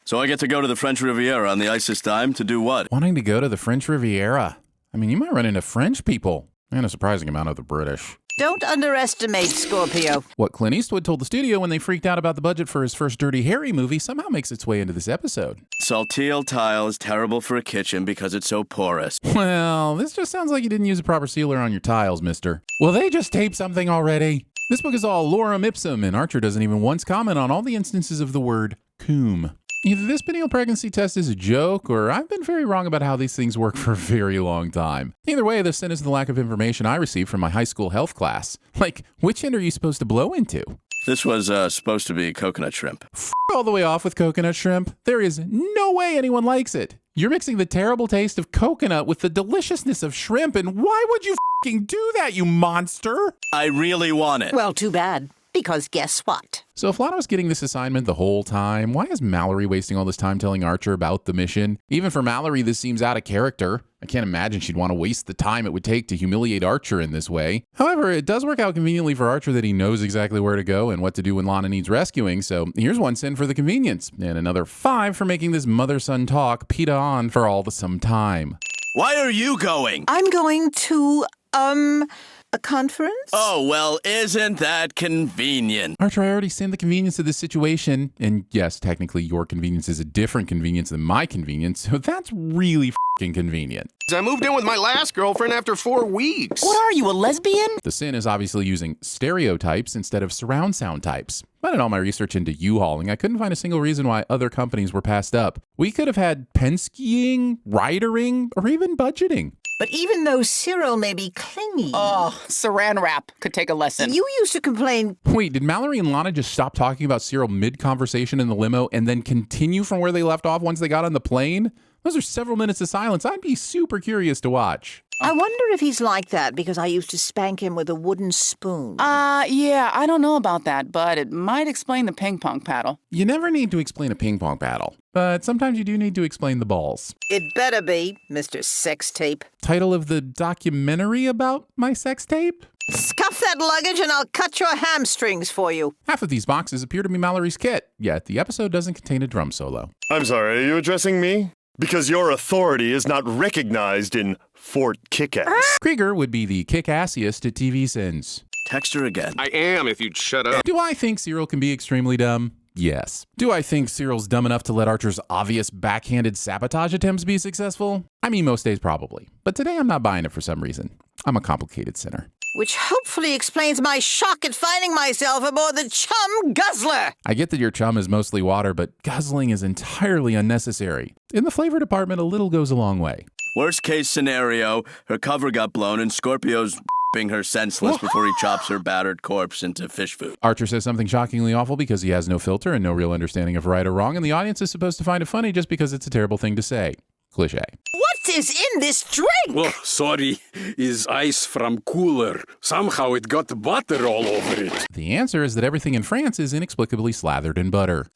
So I get to go to the French Riviera on the ice this time to do what? Wanting to go to the French Riviera? I mean, you might run into French people, and a surprising amount of the British. Don't underestimate Skorpio. What Clint Eastwood told the studio when they freaked out about the budget for his first Dirty Harry movie somehow makes its way into this episode. Saltile tile is terrible for a kitchen because it's so porous. Well, this just sounds like you didn't use a proper sealer on your tiles, mister. Will they just tape something already? This book is all lorem ipsum, and Archer doesn't even once comment on all the instances of the word coom. Either this pineal pregnancy test is a joke, or I've been very wrong about how these things work for a very long time. Either way, this is the lack of information I received from my high school health class. Like, which end are you supposed to blow into? This was supposed to be coconut shrimp. All the way off with coconut shrimp. There is no way anyone likes it. You're mixing the terrible taste of coconut with the deliciousness of shrimp, and why would you f***ing do that, you monster? I really want it. Well, too bad. Because guess what? So if Lana was getting this assignment the whole time, why is Mallory wasting all this time telling Archer about the mission? Even for Mallory, this seems out of character. I can't imagine she'd want to waste the time it would take to humiliate Archer in this way. However, it does work out conveniently for Archer that he knows exactly where to go and what to do when Lana needs rescuing, so here's 1 cent for the convenience, and another 5 for making this mother-son talk PETA on for all the some time. Why are you going? I'm going to, a conference? Oh, well, isn't that convenient? Archer, I already seen the convenience of this situation, and yes, technically your convenience is a different convenience than my convenience, so that's really f***ing convenient. I moved in with my last girlfriend after 4 weeks. What are you, a lesbian? The sin is obviously using stereotypes instead of surround sound types. But in all my research into U-hauling, I couldn't find a single reason why other companies were passed up. We could have had Penskeing, ridering, or even budgeting. But even though Cyril may be clingy... Oh, saran wrap could take a lesson. You used to complain... Wait, did Mallory and Lana just stop talking about Cyril mid-conversation in the limo and then continue from where they left off once they got on the plane? Those are several minutes of silence. I'd be super curious to watch. I wonder if he's like that because I used to spank him with a wooden spoon. Yeah, I don't know about that, but it might explain the ping pong paddle. You never need to explain a ping pong paddle, but sometimes you do need to explain the balls. It better be, Mr. Sex Tape. Title of the documentary about my sex tape? Scuff that luggage and I'll cut your hamstrings for you. Half of these boxes appear to be Mallory's kit, yet the episode doesn't contain a drum solo. I'm sorry, are you addressing me? Because your authority is not recognized in Fort Kickass. Krieger would be the kick-assiest at TVSins. Text her again. I am, if you'd shut up. Do I think Cyril can be extremely dumb? Yes. Do I think Cyril's dumb enough to let Archer's obvious backhanded sabotage attempts be successful? I mean, most days probably. But today I'm not buying it for some reason. I'm a complicated sinner. Which hopefully explains my shock at finding myself aboard the Chum Guzzler. I get that your chum is mostly water, but guzzling is entirely unnecessary. In the flavor department, a little goes a long way. Worst case scenario, her cover got blown and Skorpio's being her senseless before he chops her battered corpse into fish food. Archer says something shockingly awful because he has no filter and no real understanding of right or wrong, and the audience is supposed to find it funny just because it's a terrible thing to say. Cliché. What is in this drink? Oh, sorry, is ice from cooler. Somehow it got butter all over it. The answer is that everything in France is inexplicably slathered in butter.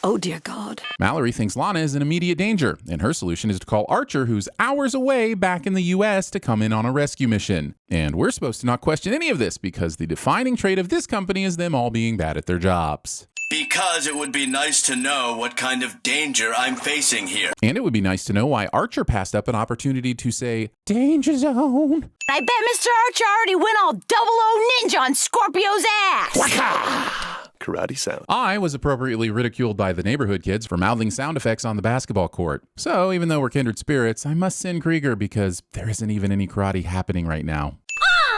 Oh, dear God. Mallory thinks Lana is in immediate danger, and her solution is to call Archer, who's hours away back in the U.S., to come in on a rescue mission. And we're supposed to not question any of this because the defining trait of this company is them all being bad at their jobs. Because it would be nice to know what kind of danger I'm facing here. And it would be nice to know why Archer passed up an opportunity to say, Danger Zone. I bet Mr. Archer already went all 00 ninja on Skorpio's ass. Waka! Karate sound. I was appropriately ridiculed by the neighborhood kids for mouthing sound effects on the basketball court. So even though we're kindred spirits, I must send Krieger because there isn't even any karate happening right now.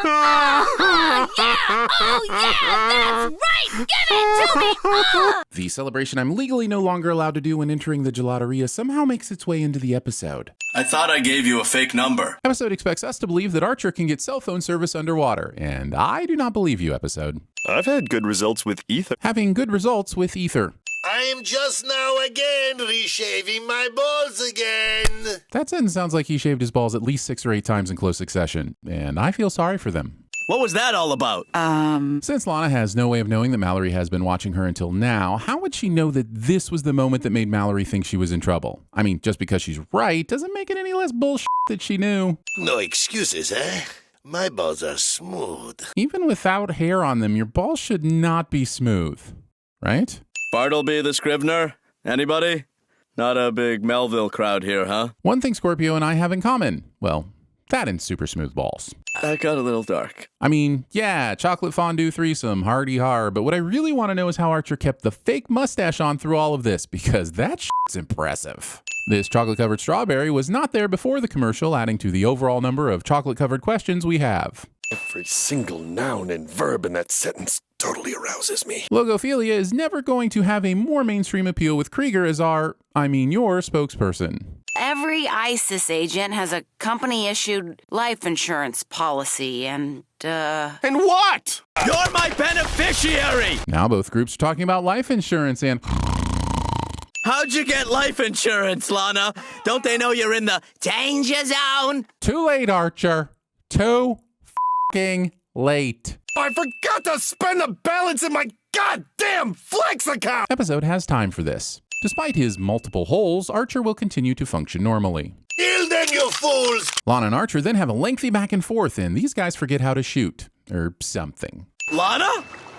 Yeah! Oh, yeah! That's right! Give it to me! The celebration I'm legally no longer allowed to do when entering the gelateria somehow makes its way into the episode. I thought I gave you a fake number. Episode expects us to believe that Archer can get cell phone service underwater, and I do not believe you, episode. I've had good results with Ether. Having good results with Ether. I am just now again reshaving my balls again. That sentence sounds like he shaved his balls at least 6 or 8 times in close succession, and I feel sorry for them. What was that all about? Since Lana has no way of knowing that Mallory has been watching her until now, how would she know that this was the moment that made Mallory think she was in trouble? I mean, just because she's right doesn't make it any less bullshit that she knew. No excuses, eh? My balls are smooth. Even without hair on them, your balls should not be smooth, right? Bartleby the Scrivener? Anybody? Not a big Melville crowd here, huh? One thing Skorpio and I have in common. Well, that and super smooth balls. That got a little dark. I mean, yeah, chocolate fondue threesome, hardy har, but what I really want to know is how Archer kept the fake mustache on through all of this, because that shit's impressive. This chocolate-covered strawberry was not there before the commercial, adding to the overall number of chocolate-covered questions we have. Every single noun and verb in that sentence totally arouses me. Logophilia is never going to have a more mainstream appeal with Krieger as your spokesperson. Every ISIS agent has a company-issued life insurance policy, and And what? You're my beneficiary! Now both groups are talking about life insurance and... How'd you get life insurance, Lana? Don't they know you're in the danger zone? Too late, Archer. Too f***ing late. I forgot to spend the balance in my goddamn Flex account! Episode has time for this. Despite his multiple holes, Archer will continue to function normally. Kill them, you fools! Lana and Archer then have a lengthy back and forth, and these guys forget how to shoot. Or something. Lana?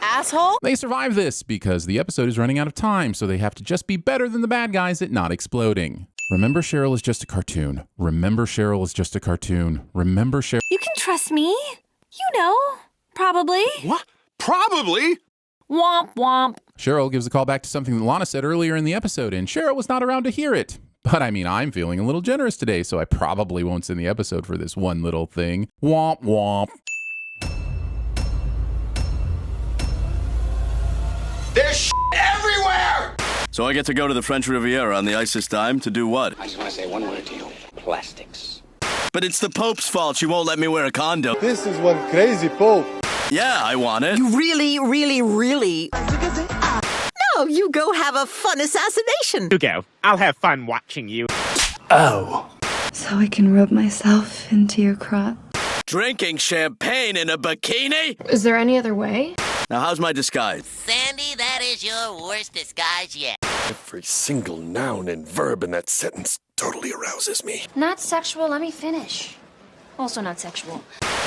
asshole. They survive this because the episode is running out of time, so they have to just be better than the bad guys at not exploding. Remember, Cheryl is just a cartoon. Remember, Cheryl is just a cartoon. Remember, Cheryl... You can trust me. You know. Probably. What? Probably? Womp womp. Cheryl gives a call back to something that Lana said earlier in the episode, and Cheryl was not around to hear it. But I mean, I'm feeling a little generous today, so I probably won't send the episode for this one little thing. Womp womp. There's everywhere! So I get to go to the French Riviera on the ISIS dime to do what? I just want to say one word to you. Plastics. But it's the Pope's fault she won't let me wear a condom. This is one crazy Pope. Yeah, I want it. You really... No, you go have a fun assassination. You go. I'll have fun watching you. Oh. So I can rub myself into your crotch. Drinking champagne in a bikini? Is there any other way? Now, how's my disguise? Sandy, that is your worst disguise yet. Every single noun and verb in that sentence totally arouses me. Not sexual, let me finish. Also not sexual.